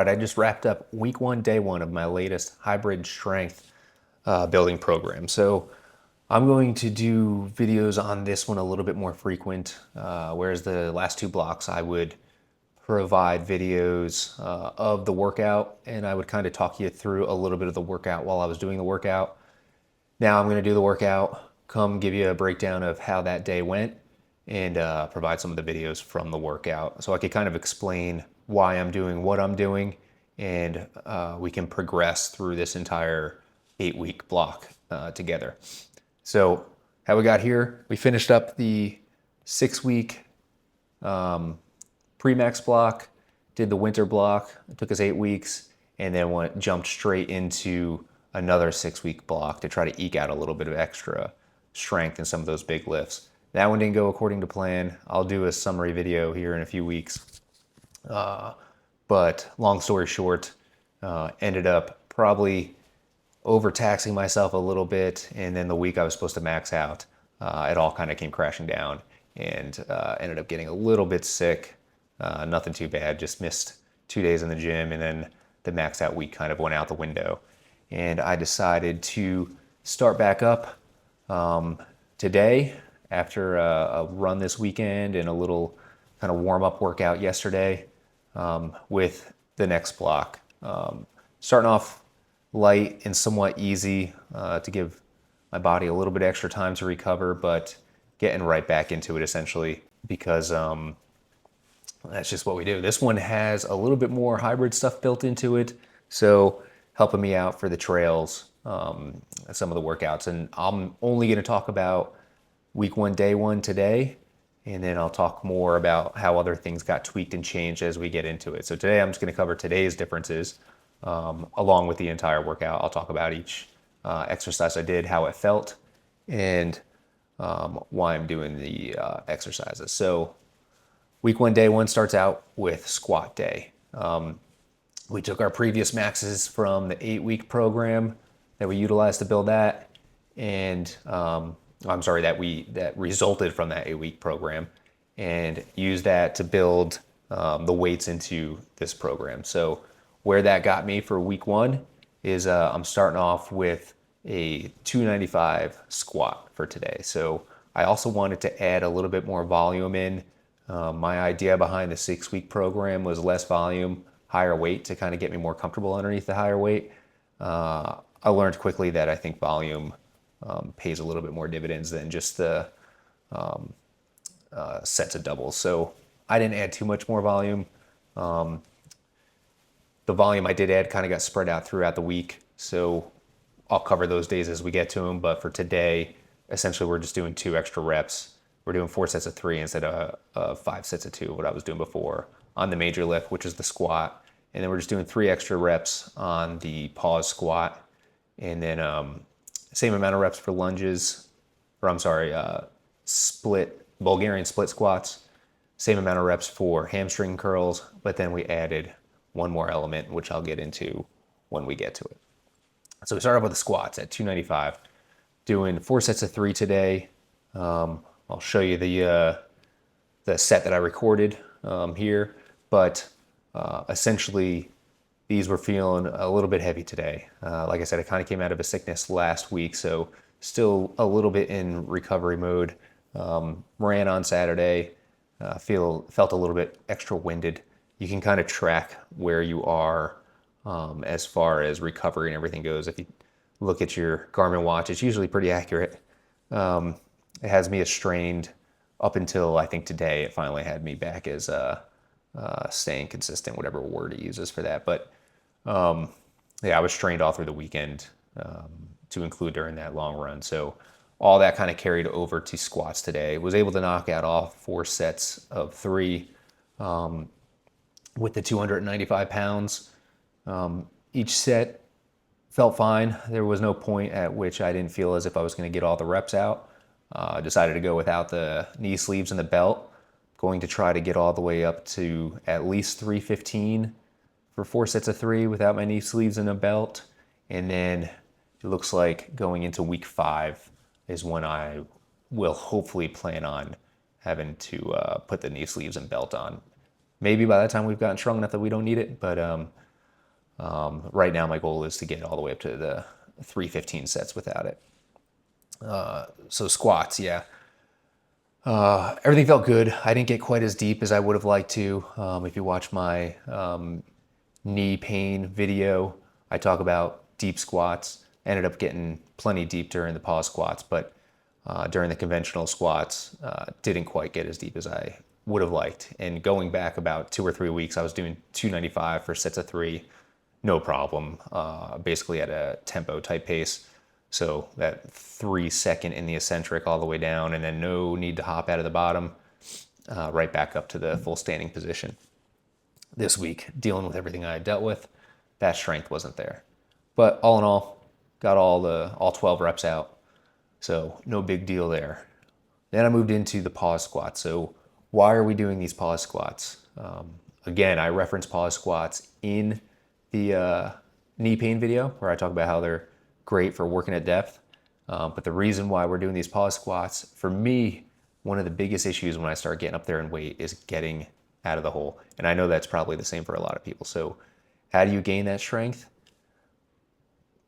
right, I just wrapped up week one, day one of my latest hybrid strength building program. So I'm going to do videos on this one a little bit more frequent, whereas the last two blocks I would provide videos of the workout, and I would kind of talk you through a little bit of the workout while I was doing the workout. Now I'm going to do the workout, come give you a breakdown of how that day went, and provide some of the videos from the workout so I could kind of explain why I'm doing what I'm doing, and we can progress through this entire 8-week block together. So how we got here, we finished up the 6-week pre-max block, did the winter block. It took us 8 weeks, and then jumped straight into another 6-week block to try to eke out a little bit of extra strength in some of those big lifts. That one didn't go according to plan. I'll do a summary video here in a few weeks. But long story short, ended up probably overtaxing myself a little bit, and then the week I was supposed to max out, it all kind of came crashing down, and ended up getting a little bit sick. Nothing too bad, just missed 2 days in the gym, and then the max out week kind of went out the window. And I decided to start back up today after a run this weekend and a little kind of warm-up workout yesterday with the next block. Starting off light and somewhat easy to give my body a little bit extra time to recover, but getting right back into it essentially because that's just what we do. This one has a little bit more hybrid stuff built into it, so helping me out for the trails, some of the workouts. And I'm only going to talk about week one, day one today, and then I'll talk more about how other things got tweaked and changed as we get into it. So today I'm just going to cover today's differences along with the entire workout. I'll talk about each exercise I did, how it felt, and why I'm doing the exercises. So week one, day one starts out with squat day. We took our previous maxes from the 8-week program that we utilized to build that, and that resulted from that 8-week program, and used that to build the weights into this program. So where that got me for week one is I'm starting off with a 295 squat for today. So I also wanted to add a little bit more volume in. My idea behind the 6-week program was less volume, higher weight to kind of get me more comfortable underneath the higher weight. I learned quickly that I think volume pays a little bit more dividends than just the sets of doubles. So I didn't add too much more volume. The volume I did add kind of got spread out throughout the week, so I'll cover those days as we get to them. But for today, essentially we're just doing 2 extra reps. We're doing 4 sets of 3 instead of 5 sets of 2, what I was doing before on the major lift, which is the squat. And then we're just doing 3 extra reps on the pause squat. And then same amount of reps for lunges, Bulgarian split squats. Same amount of reps for hamstring curls, but then we added one more element, which I'll get into when we get to it. So we started with the squats at 295, doing 4 sets of 3 today. I'll show you the set that I recorded here, but essentially these were feeling a little bit heavy today. Like I said, I kind of came out of a sickness last week, so still a little bit in recovery mode. Ran on Saturday, felt a little bit extra winded. You can kind of track where you are as far as recovery and everything goes. If you look at your Garmin watch, it's usually pretty accurate. It has me as strained up until I think today. It finally had me back as staying consistent, whatever word it uses for that. But yeah, I was strained all through the weekend to include during that long run. So all that kind of carried over to squats today. Was able to knock out all 4 sets of 3 with the 295 pounds. Each set felt fine. There was no point at which I didn't feel as if I was going to get all the reps out. Decided to go without the knee sleeves and the belt. Going to try to get all the way up to at least 315 for 4 sets of 3 without my knee sleeves and a belt. And then it looks like going into week 5 is when I will hopefully plan on having to put the knee sleeves and belt on. Maybe by that time we've gotten strong enough that we don't need it, but Right now, my goal is to get all the way up to the 315 sets without it. So squats, yeah. Everything felt good. I didn't get quite as deep as I would have liked to. If you watch my knee pain video, I talk about deep squats. Ended up getting plenty deep during the pause squats, but during the conventional squats, didn't quite get as deep as I would have liked. And going back about 2 or 3 weeks, I was doing 295 for sets of 3, no problem, basically at a tempo type pace. So that 3-second in the eccentric all the way down, and then no need to hop out of the bottom, right back up to the full standing position. This week, dealing with everything I had dealt with, that strength wasn't there. But all in all, got all 12 reps out. So no big deal there. Then I moved into the pause squats. So why are we doing these pause squats? Again, I reference pause squats in the knee pain video where I talk about how they're great for working at depth. But the reason why we're doing these pause squats, for me, one of the biggest issues when I start getting up there in weight is getting out of the hole. And I know that's probably the same for a lot of people. So how do you gain that strength?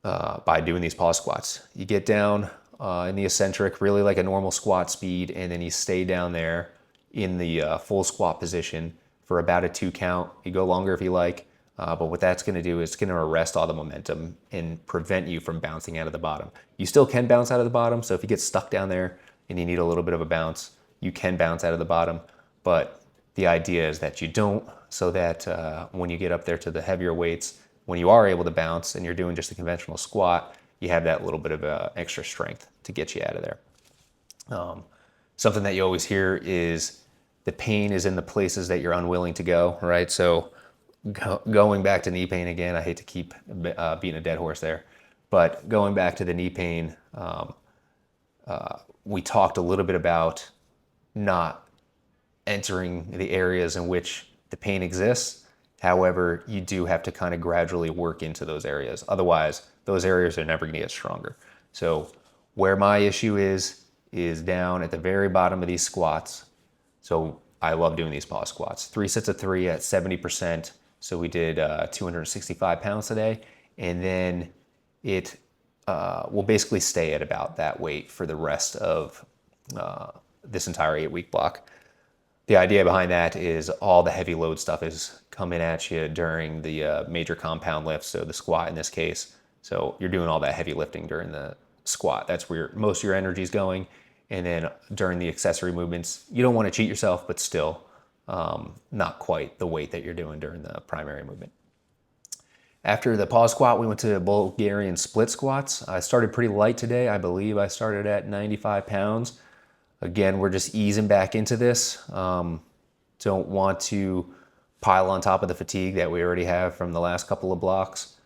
By doing these pause squats. You get down in the eccentric, really like a normal squat speed, and then you stay down there in the full squat position for about a 2 count. You go longer if you like, but what that's going to do is it's going to arrest all the momentum and prevent you from bouncing out of the bottom. You still can bounce out of the bottom, so if you get stuck down there and you need a little bit of a bounce, you can bounce out of the bottom, but the idea is that you don't, so that when you get up there to the heavier weights, when you are able to bounce and you're doing just a conventional squat, you have that little bit of extra strength to get you out of there. Something that you always hear is the pain is in the places that you're unwilling to go, right? So going back to knee pain again, I hate to keep beating a dead horse there, but going back to the knee pain, we talked a little bit about not entering the areas in which the pain exists. However, you do have to kind of gradually work into those areas. Otherwise, those areas are never going to get stronger. So where my issue is down at the very bottom of these squats. So I love doing these pause squats. 3 sets of 3 at 70%. So we did 265 pounds today. And then it will basically stay at about that weight for the rest of this entire 8-week block. The idea behind that is all the heavy load stuff is coming at you during the major compound lifts, so the squat in this case. So you're doing all that heavy lifting during the squat. That's where most of your energy is going. And then during the accessory movements, you don't want to cheat yourself, but still not quite the weight that you're doing during the primary movement. After the pause squat, we went to Bulgarian split squats. I started pretty light today. I believe I started at 95 pounds. Again, we're just easing back into this. Don't want to pile on top of the fatigue that we already have from the last couple of blocks.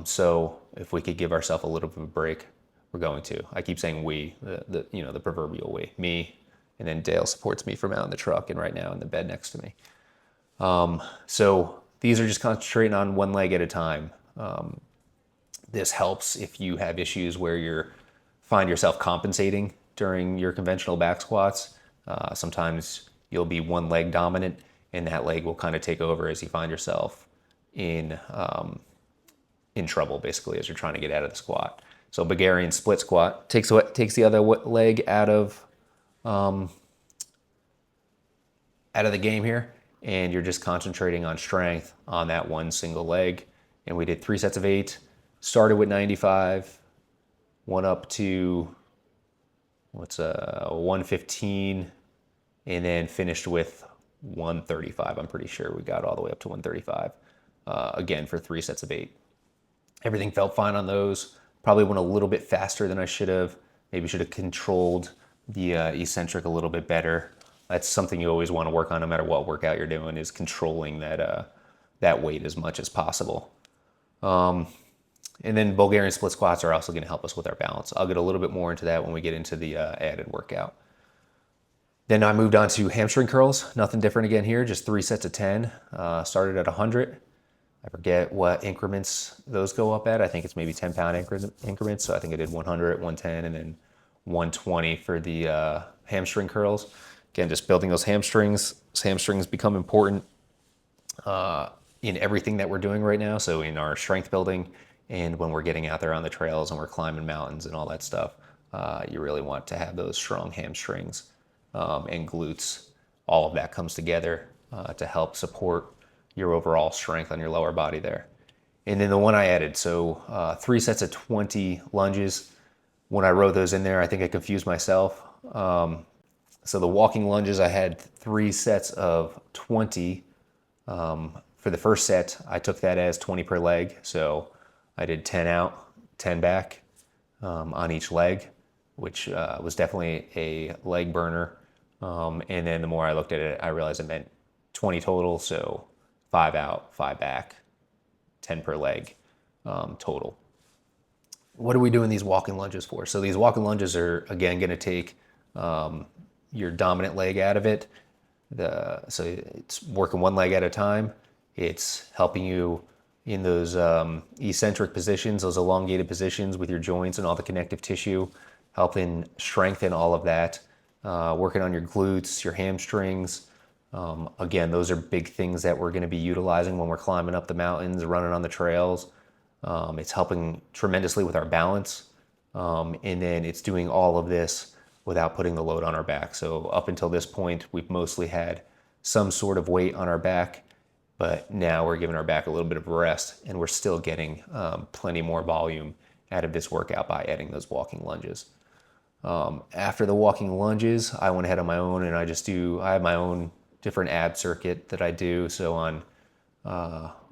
So if we could give ourselves a little bit of a break, we're going to. I keep saying we, the proverbial we, me, and then Dale supports me from out in the truck and right now in the bed next to me. So these are just concentrating on one leg at a time. This helps if you have issues where you find yourself compensating during your conventional back squats. Sometimes you'll be one leg dominant and that leg will kind of take over as you find yourself in trouble, basically, as you're trying to get out of the squat. So Bulgarian split squat takes the other leg out of the game here, and you're just concentrating on strength on that one single leg. And we did 3 sets of 8, started with 95, went up to 115, and then finished with 135. I'm pretty sure we got all the way up to 135, again, for 3 sets of 8. Everything felt fine on those. Probably went a little bit faster than I should have. Maybe should have controlled the eccentric a little bit better. That's something you always want to work on no matter what workout you're doing, is controlling that weight as much as possible. And then Bulgarian split squats are also going to help us with our balance. I'll get a little bit more into that when we get into the added workout. Then I moved on to hamstring curls. Nothing different again here, just 3 sets of 10. Started at 100. I forget what increments those go up at. I think it's maybe 10-pound increments. So I think I did 100, 110, and then 120 for the hamstring curls. Again, just building those hamstrings. Those hamstrings become important in everything that we're doing right now. So in our strength building and when we're getting out there on the trails and we're climbing mountains and all that stuff, you really want to have those strong hamstrings and glutes. All of that comes together to help support your overall strength on your lower body there. And then the one I added, so 3 sets of 20 lunges. When I wrote those in there, I think I confused myself. So the walking lunges, I had 3 sets of 20. For the first set, I took that as 20 per leg. So I did 10 out, 10 back on each leg, which was definitely a leg burner. And then the more I looked at it, I realized it meant 20 total. So 5 out, 5 back, 10 per leg total. What are we doing these walking lunges for? So these walking lunges are, again, going to take your dominant leg out of it. So it's working one leg at a time. It's helping you in those eccentric positions, those elongated positions with your joints and all the connective tissue, helping strengthen all of that, working on your glutes, your hamstrings. Again, those are big things that we're going to be utilizing when we're climbing up the mountains, running on the trails. It's helping tremendously with our balance. And then it's doing all of this without putting the load on our back. So up until this point, we've mostly had some sort of weight on our back, but now we're giving our back a little bit of rest, and we're still getting plenty more volume out of this workout by adding those walking lunges. After the walking lunges, I went ahead on my own and I have my own different ab circuit that I do. So on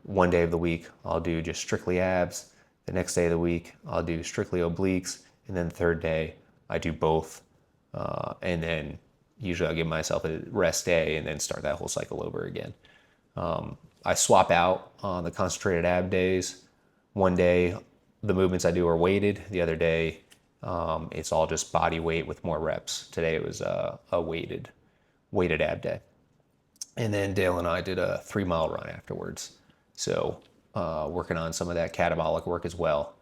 one day of the week, I'll do just strictly abs. The next day of the week, I'll do strictly obliques. And then the third day, I do both. And then usually I'll give myself a rest day and then start that whole cycle over again. I swap out on the concentrated ab days. One day, the movements I do are weighted. The other day, it's all just body weight with more reps. Today it was a weighted ab day. And then Dale and I did a 3-mile run afterwards. So working on some of that catabolic work as well.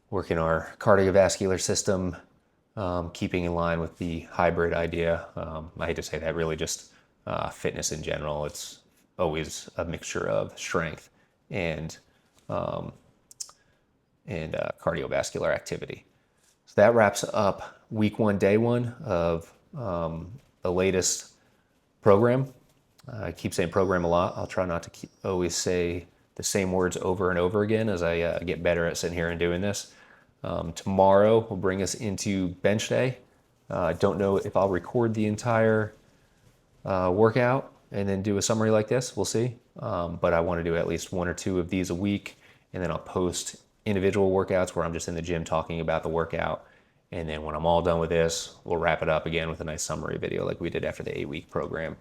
Working our cardiovascular system, keeping in line with the hybrid idea. I hate to say that, really just fitness in general. It's always a mixture of strength and cardiovascular activity. So that wraps up week 1, day 1 of the latest program. I keep saying program a lot. I'll try not to always say the same words over and over again as I get better at sitting here and doing this. Tomorrow will bring us into bench day. I don't know if I'll record the entire workout and then do a summary like this. We'll see. But I want to do at least 1 or 2 of these a week, and then I'll post individual workouts where I'm just in the gym talking about the workout. And then when I'm all done with this, we'll wrap it up again with a nice summary video like we did after the 8-week program.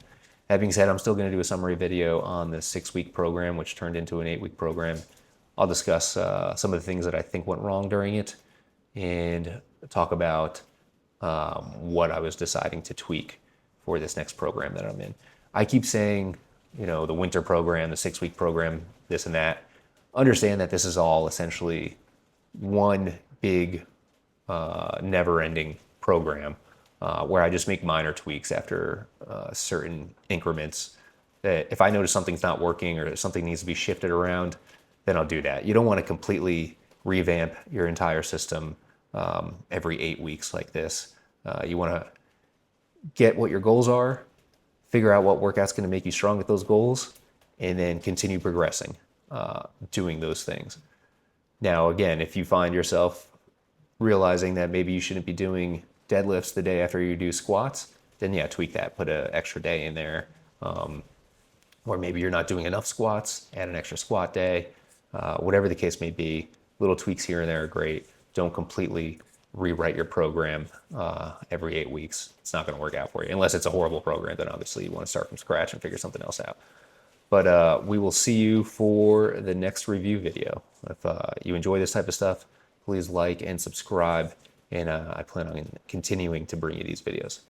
That being said, I'm still going to do a summary video on the 6-week program, which turned into an 8-week program. I'll discuss some of the things that I think went wrong during it and talk about what I was deciding to tweak for this next program that I'm in. I keep saying, the winter program, the 6-week program, this and that. Understand that this is all essentially one big, never-ending program where I just make minor tweaks after certain increments. That if I notice something's not working or something needs to be shifted around, then I'll do that. You don't want to completely revamp your entire system every 8 weeks like this. You want to get what your goals are, figure out what workout's going to make you strong at those goals, and then continue progressing, doing those things. Now, again, if you find yourself realizing that maybe you shouldn't be doing deadlifts the day after you do squats, then yeah, tweak that. Put an extra day in there. Or maybe you're not doing enough squats, add an extra squat day. Whatever the case may be, little tweaks here and there are great. Don't completely rewrite your program every 8 weeks. It's not going to work out for you. Unless it's a horrible program, then obviously you want to start from scratch and figure something else out. But we will see you for the next review video. If you enjoy this type of stuff, please like and subscribe. And I plan on continuing to bring you these videos.